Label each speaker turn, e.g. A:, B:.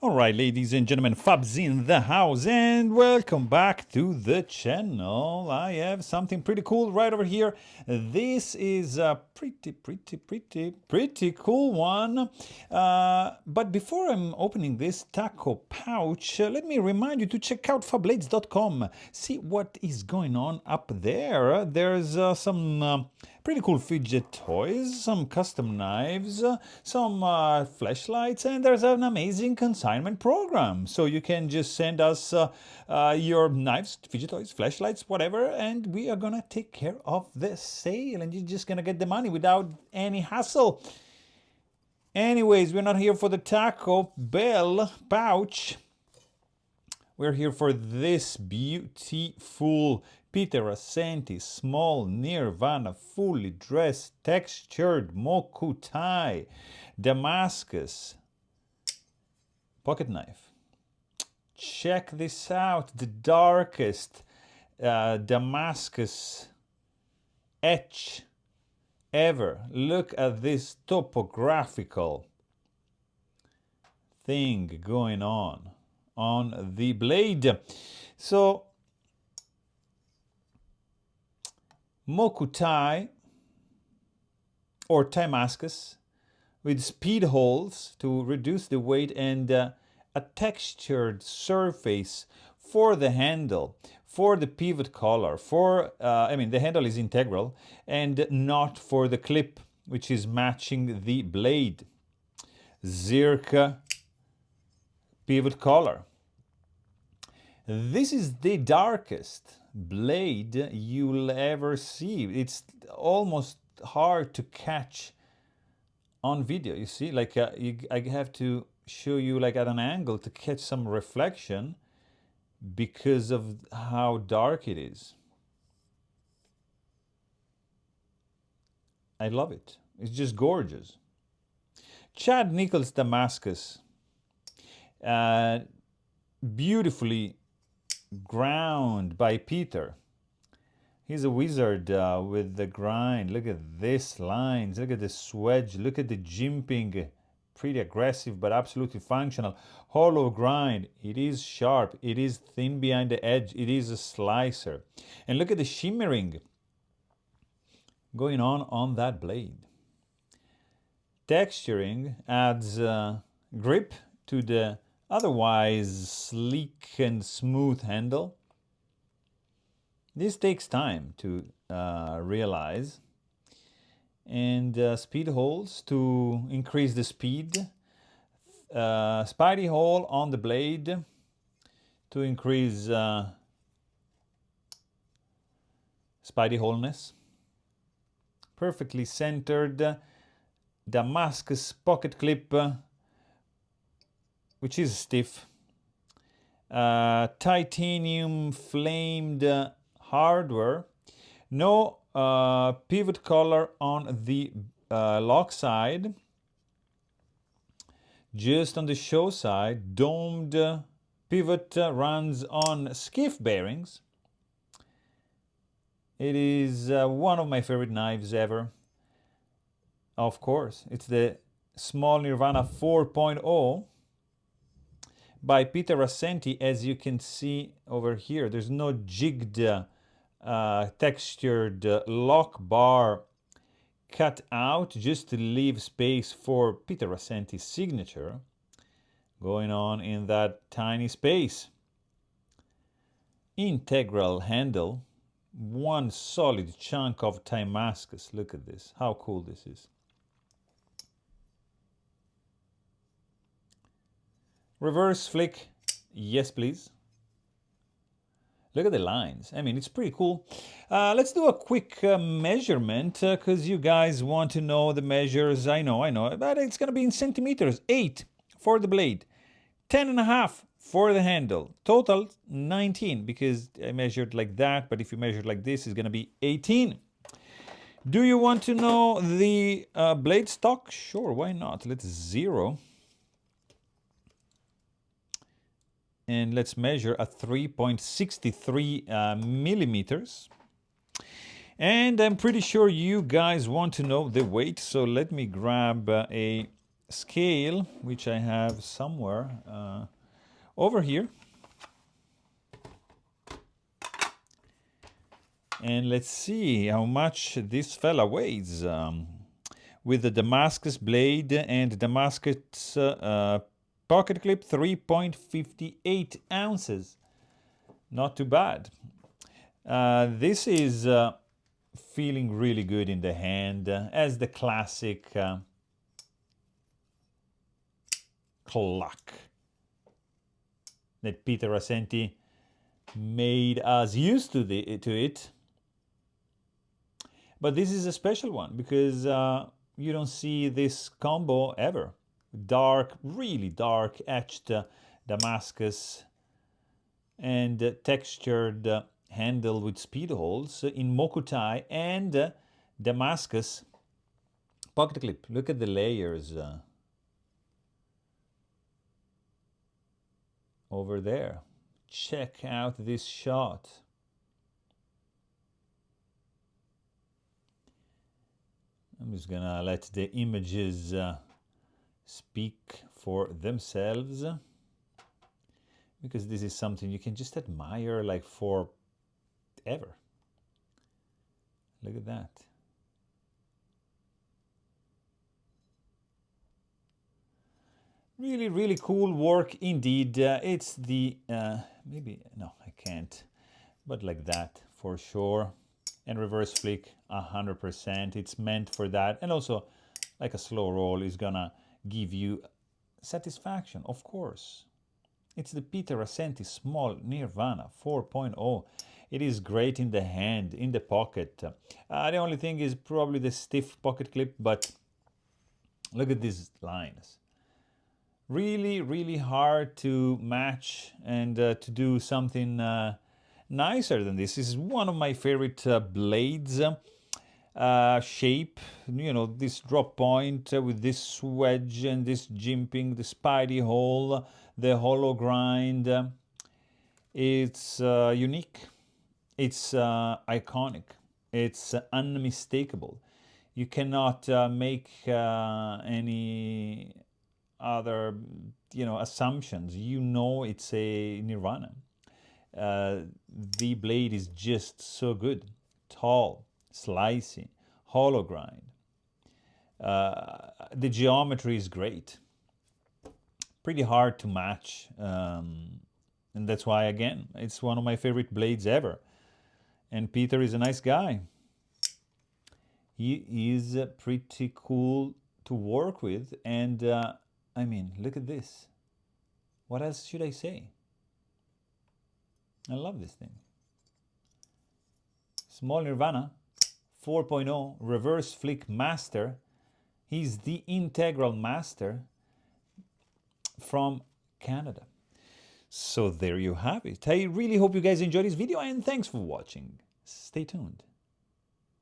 A: All right, ladies and gentlemen, Fabs in the house, and welcome back to the channel. I have something pretty cool right over here. This is a pretty cool one. But before I'm opening this taco pouch, let me remind you to check out Fablades.com. See what is going on up there. There's some pretty cool fidget toys, some custom knives, some flashlights, and there's an amazing consignment program. So you can just send us your knives, fidget toys, flashlights, whatever, and we are gonna take care of the sale, and you're just gonna get the money without any hassle. Anyways, we're not here for the Taco Bell pouch. We're here for this beautiful Peter Rassenti small Nirvana fully dressed textured Mokutai Damascus pocket knife. Check this out, the darkest Damascus etch ever. Look at this topographical thing going on the blade. So Mokutai or Damascus with speed holes to reduce the weight and a textured surface for the handle, for the pivot collar, for the handle is integral and not for the clip, which is matching the blade. Zirca pivot collar. This is the darkest blade you'll ever see. It's almost hard to catch on video. You see, like I have to show you like at an angle to catch some reflection because of how dark it is. I love it. It's just gorgeous. Chad Nichols Damascus. Beautifully ground by Peter. He's a wizard with the grind. Look at this lines. Look at the swedge. Look at the jimping. Pretty aggressive, but absolutely functional. Hollow grind. It is sharp. It is thin behind the edge. It is a slicer. And look at the shimmering going on that blade. Texturing adds grip to the otherwise sleek and smooth handle. This takes time to realize. And speed holes to increase the speed. Spidey hole on the blade to increase spidey holeness. Perfectly centered Damascus pocket clip, which is stiff. Titanium flamed hardware. No pivot collar on the lock side. Just on the show side, domed pivot runs on skiff bearings. It is one of my favorite knives ever. Of course, it's the small Nirvana 4.0 by Peter Rassenti. As you can see over here, there's no jigged textured lock bar cut out just to leave space for Peter Rassenti's signature going on in that tiny space. Integral handle, one solid chunk of Damascus. Look at this, how cool this is. Reverse flick, yes please. Look at the lines. I mean, it's pretty cool. Let's do a quick measurement because you guys want to know the measures. I know, but it's going to be in centimeters. 8 for the blade, 10.5 for the handle. Total 19 because I measured like that, but if you measure like this, it's going to be 18. Do you want to know the blade stock? Sure, why not? Let's zero. And let's measure at 3.63 millimeters. And I'm pretty sure you guys want to know the weight, so let me grab a scale, which I have somewhere over here. And let's see how much this fella weighs. With the Damascus blade and Damascus pocket clip, 3.58 ounces. Not too bad. This is feeling really good in the hand as the classic cluck that Peter Rassenti made us used to it. But this is a special one because you don't see this combo ever. Dark, really dark etched Damascus and textured handle with speed holes in Mokutai and Damascus pocket clip. Look at the layers over there. Check out this shot. I'm just gonna let the images speak for themselves, because this is something you can just admire like forever. Look at that. Really, really cool work indeed. It's the, maybe, no, I can't, but like that for sure. And reverse flick, 100%. It's meant for that. And also, like a slow roll is gonna give you satisfaction, of course. It's the Peter Rassenti Small Nirvana 4.0. It is great in the hand, in the pocket. The only thing is probably the stiff pocket clip, but look at these lines. Really, really hard to match and to do something nicer than this. This is one of my favorite blades shape. You know, this drop point with this wedge and this jimping, the spidey hole, the hollow grind. It's unique. It's iconic. It's unmistakable. You cannot make any other, assumptions. You know it's a Nirvana. The blade is just so good. Tall, slicey, hollow grind. The geometry is great. Pretty hard to match. And that's why, again, it's one of my favorite blades ever. And Peter is a nice guy. He is pretty cool to work with. And I mean, look at this. What else should I say? I love this thing. Small Nirvana 4.0 reverse flick master. He's the integral master from Canada. So there you have it. I really hope you guys enjoyed this video, and thanks for watching. Stay tuned.